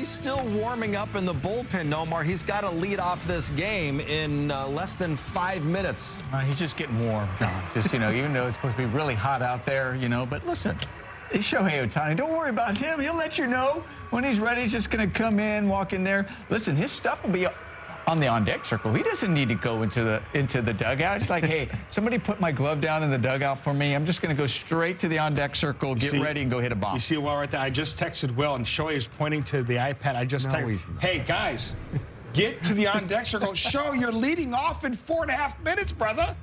he's still warming up in the bullpen, Nomar. He's got to lead off this game in less than 5 minutes. He's just getting warm, Don. Just, even though it's supposed to be really hot out there, but listen, it's Shohei Ohtani. Don't worry about him. He'll let you know when he's ready. He's just going to come in, walk in there. Listen, his stuff will be on the on-deck circle. He doesn't need to go into the dugout. It's like, hey, somebody put my glove down in the dugout for me. I'm just going to go straight to the on-deck circle, get ready, and go hit a bomb. You see Will right there? I just texted Will, and Shohei is pointing to the iPad. I just texted, hey, guys, get to the on-deck circle. Show you're leading off in 4.5 minutes, brother.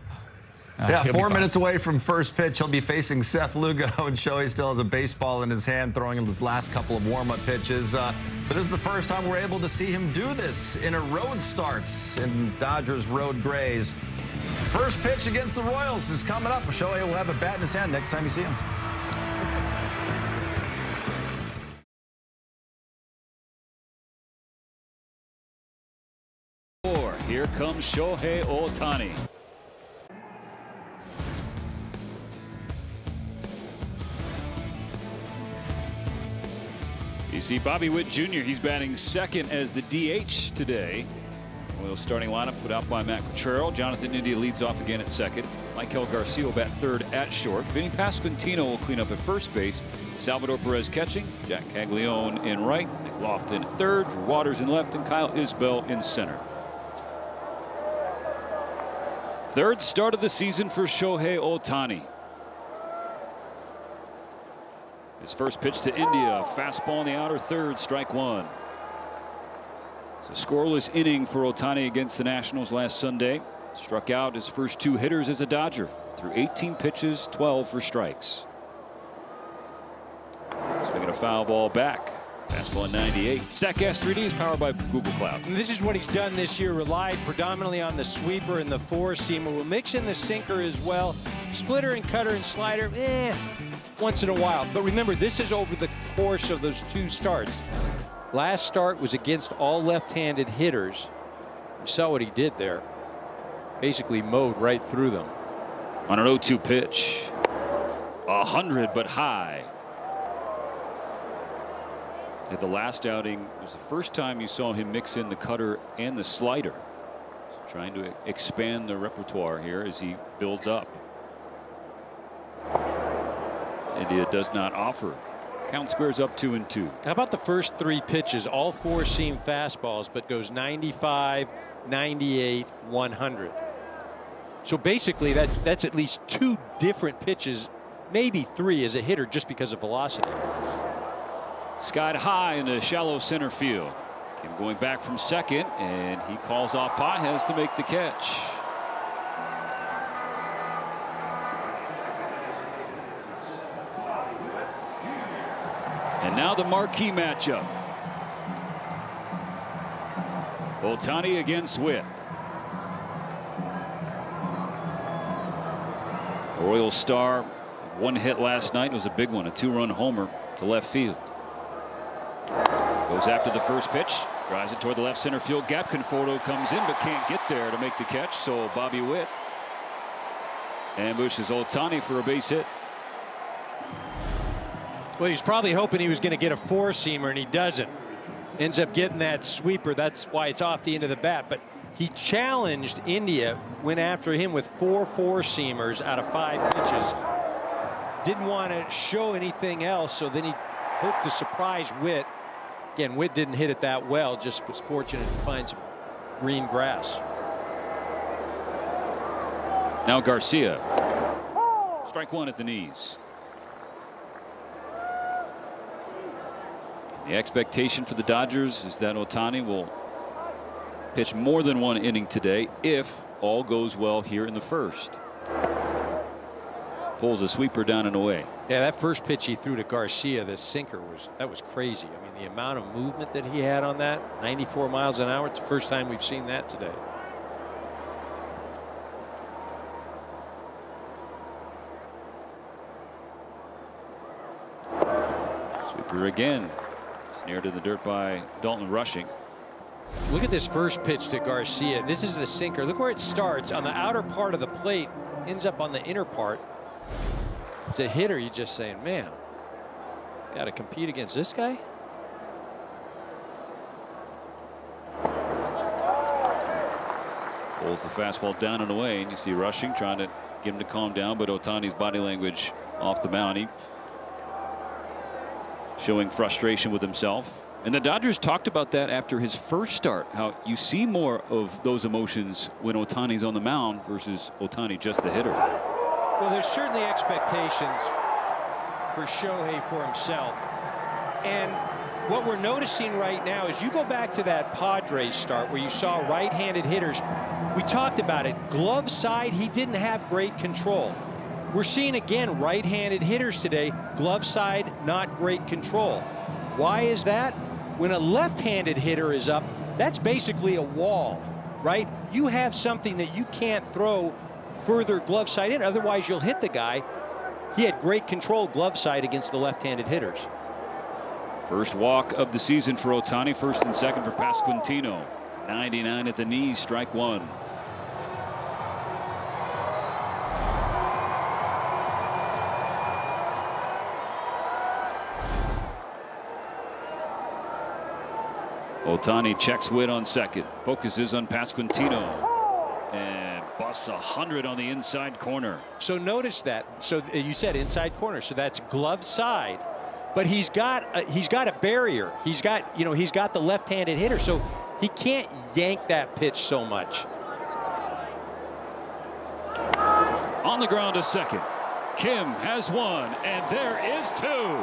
Yeah, 4 minutes away from first pitch. He'll be facing Seth Lugo, and Shohei still has a baseball in his hand, throwing him his last couple of warm-up pitches. But this is the first time we're able to see him do this in a road starts in Dodgers road grays. First pitch against the Royals is coming up. Shohei will have a bat in his hand next time you see him. Here comes Shohei Ohtani. You see Bobby Witt Jr., he's batting second as the DH today. Royals starting lineup put out by Matt Quatrero. Jonathan India leads off again at second. Michael Garcia will bat third at short. Vinny Pasquantino will clean up at first base. Salvador Perez catching. Jack Caglione in right. Nick Lofton at third. Drew Waters in left. And Kyle Isbell in center. Third start of the season for Shohei Ohtani. His first pitch to India, fastball in the outer third, strike one. It's a scoreless inning for Ohtani against the Nationals last Sunday. Struck out his first 2 hitters as a Dodger through 18 pitches, 12 for strikes. Swinging a foul ball back. Fastball at 98. StatCast 3D is powered by Google Cloud. And this is what he's done this year, relied predominantly on the sweeper and the four-seamer. We'll mix in the sinker as well. Splitter and cutter and slider, once in a while. But remember, this is over the course of those 2 starts. Last start was against all left-handed hitters. You saw what he did there. Basically mowed right through them. On an 0-2 pitch. 100 but high. At the last outing, it was the first time you saw him mix in the cutter and the slider. So trying to expand the repertoire here as he builds up. India does not offer. Count squares up 2-2. How about the first 3 pitches, all four-seam fastballs, but goes 95, 98, 100. So basically that's at least 2 different pitches, maybe 3 as a hitter just because of velocity. Skied high in the shallow center field. Kim going back from second, and he calls off Pages to make the catch. And now the marquee matchup. Ohtani against Witt. The Royal star, 1 hit last night. It was a big one, a 2-run homer to left field. Goes after the first pitch, drives it toward the left center field gap. Conforto comes in but can't get there to make the catch. So Bobby Witt ambushes Ohtani for a base hit. Well, he's probably hoping he was going to get a four-seamer, and he doesn't. Ends up getting that sweeper. That's why it's off the end of the bat. But he challenged India, went after him with 4 four-seamers out of 5 pitches. Didn't want to show anything else, so then he hoped to surprise Witt. Again, Witt didn't hit it that well, just was fortunate to find some green grass. Now Garcia. Strike 1 at the knees. The expectation for the Dodgers is that Ohtani will pitch more than 1 inning today if all goes well here in the first. Pulls a sweeper down and away. Yeah, that first pitch he threw to Garcia, the sinker, that was crazy. I mean, the amount of movement that he had on that, 94 miles an hour. It's the first time we've seen that today. Sweeper again. Snared in the dirt by Dalton Rushing. Look at this first pitch to Garcia. This is the sinker. Look where it starts on the outer part of the plate, ends up on the inner part. As a hitter, you're just saying, man, got to compete against this guy. Pulls the fastball down and away, and you see Rushing trying to get him to calm down, but Ohtani's body language off the mound. He showing frustration with himself. And the Dodgers talked about that after his first start, how you see more of those emotions when Ohtani's on the mound versus Ohtani just the hitter. Well, there's certainly expectations for Shohei for himself. And what we're noticing right now is you go back to that Padres start where you saw right-handed hitters. We talked about it. Glove side, he didn't have great control. We're seeing again right-handed hitters today. Glove side, not great control. Why is that? When a left-handed hitter is up, that's basically a wall, right? You have something that you can't throw further glove side in, otherwise you'll hit the guy. He had great control glove side against the left-handed hitters. First walk of the season for Ohtani, first and second for Pasquantino. 99 at the knees, strike one. Ohtani checks Witt on second, focuses on Pasquantino, and busts 100 on the inside corner. So notice that. So you said inside corner, so that's glove side, but he's got a barrier. He's got the left-handed hitter, so he can't yank that pitch so much. On the ground to second. Kim has one, and there is two.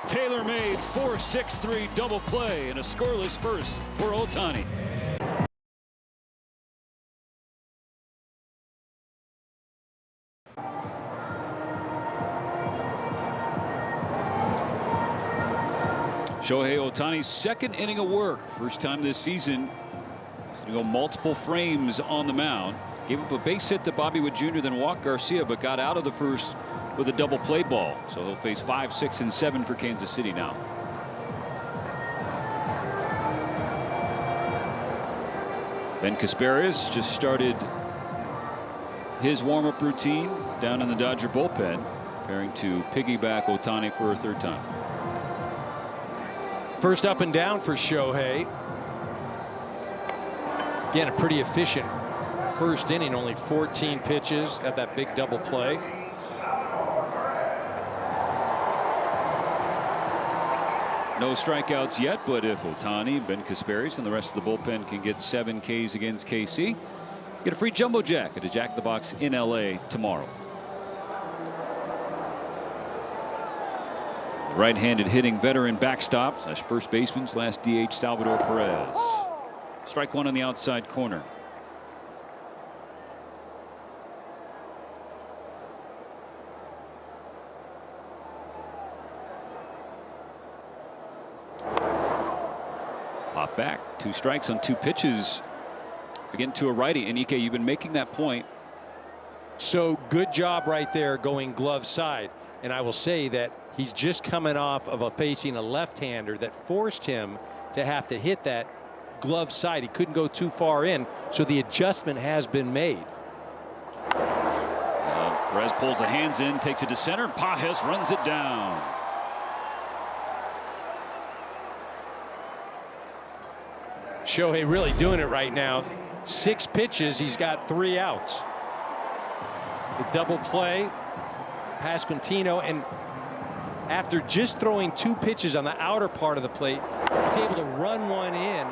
Tailor-made 4-6-3 double play and a scoreless first for Ohtani. Shohei Ohtani's second inning of work. First time this season. He's going to go multiple frames on the mound. Gave up a base hit to Bobby Witt Jr., then walked Garcia, but got out of the first with a double play ball. So he'll face 5, 6, and 7 for Kansas City now. Ben Casparius just started his warm-up routine down in the Dodger bullpen, preparing to piggyback Ohtani for a third time. First up and down for Shohei. Again, a pretty efficient first inning, only 14 pitches, got that big double play. No strikeouts yet, but if Ohtani, Ben Casparius, and the rest of the bullpen can get 7 Ks against KC, get a free jumbo jack at a Jack in the Box in LA tomorrow. Right-handed hitting veteran backstop / first baseman / DH Salvador Perez. Strike one on the outside corner. Pop back. 2 strikes on 2 pitches. Again to a righty. And Ike, you've been making that point. So good job right there going glove side. And I will say that he's just coming off of facing a left-hander that forced him to have to hit that glove side. He couldn't go too far in, so the adjustment has been made. Perez pulls the hands in, takes it to center. Pajes runs it down. Shohei really doing it right now. 6 pitches, he's got 3 outs. The double play, Pasquantino, and after just throwing 2 pitches on the outer part of the plate, he's able to run one in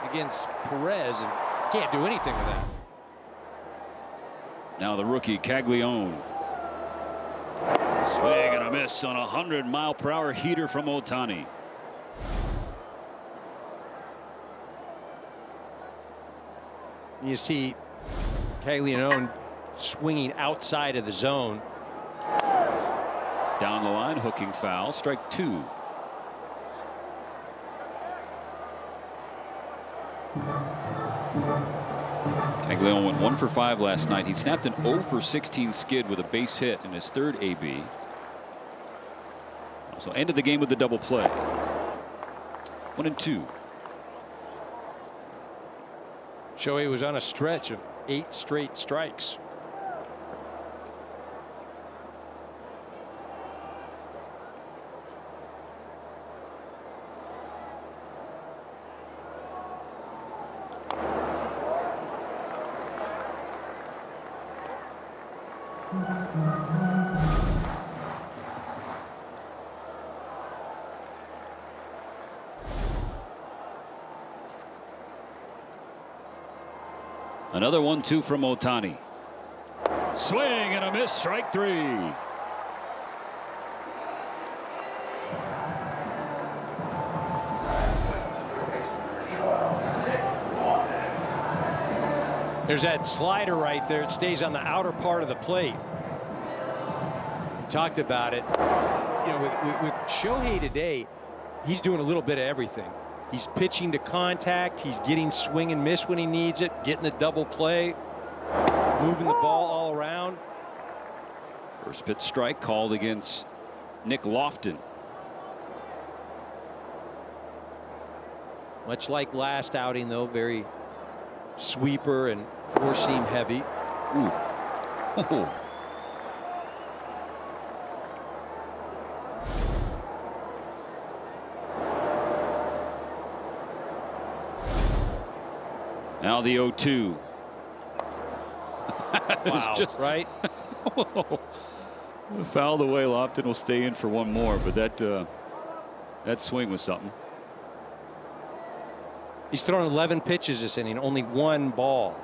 against Perez, and can't do anything with that. Now the rookie Caglione. Swing and a miss on a 100-mile-per-hour heater from Ohtani. You see Caglione swinging outside of the zone. Down the line, hooking foul, strike 2. Caglione went 1 for 5 last night. He snapped an 0 for 16 skid with a base hit in his 3rd AB. Also ended the game with the double play. 1 and 2. Shohei was on a stretch of 8 straight strikes. Another 1-2 from OHTANI. Swing and a miss, strike 3. There's that slider right there. It stays on the outer part of the plate. We talked about it. You know, with Shohei today, he's doing a little bit of everything. He's pitching to contact. He's getting swing and miss when he needs it, getting the double play, moving the ball all around. First pitch strike called against Nick Lofton. Much like last outing, though, very sweeper and four-seam heavy. Ooh. Oh. Now the 0-2. Wow, just right? Fouled away. Lofton will stay in for one more, but that swing was something. He's thrown 11 pitches this inning, only one ball.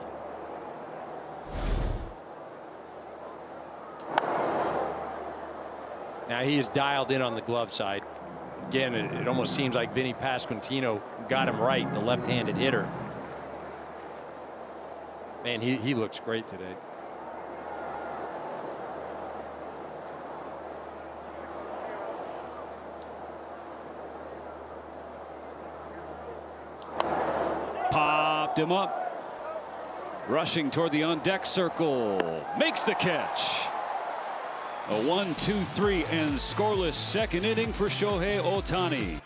Now he is dialed in on the glove side. Again, it almost seems like Vinny Pasquantino got him right, the left-handed hitter. Man, he looks great today. Popped him up. Rushing toward the on-deck circle. Makes the catch. A 1-2-3 and scoreless second inning for Shohei OHTANI.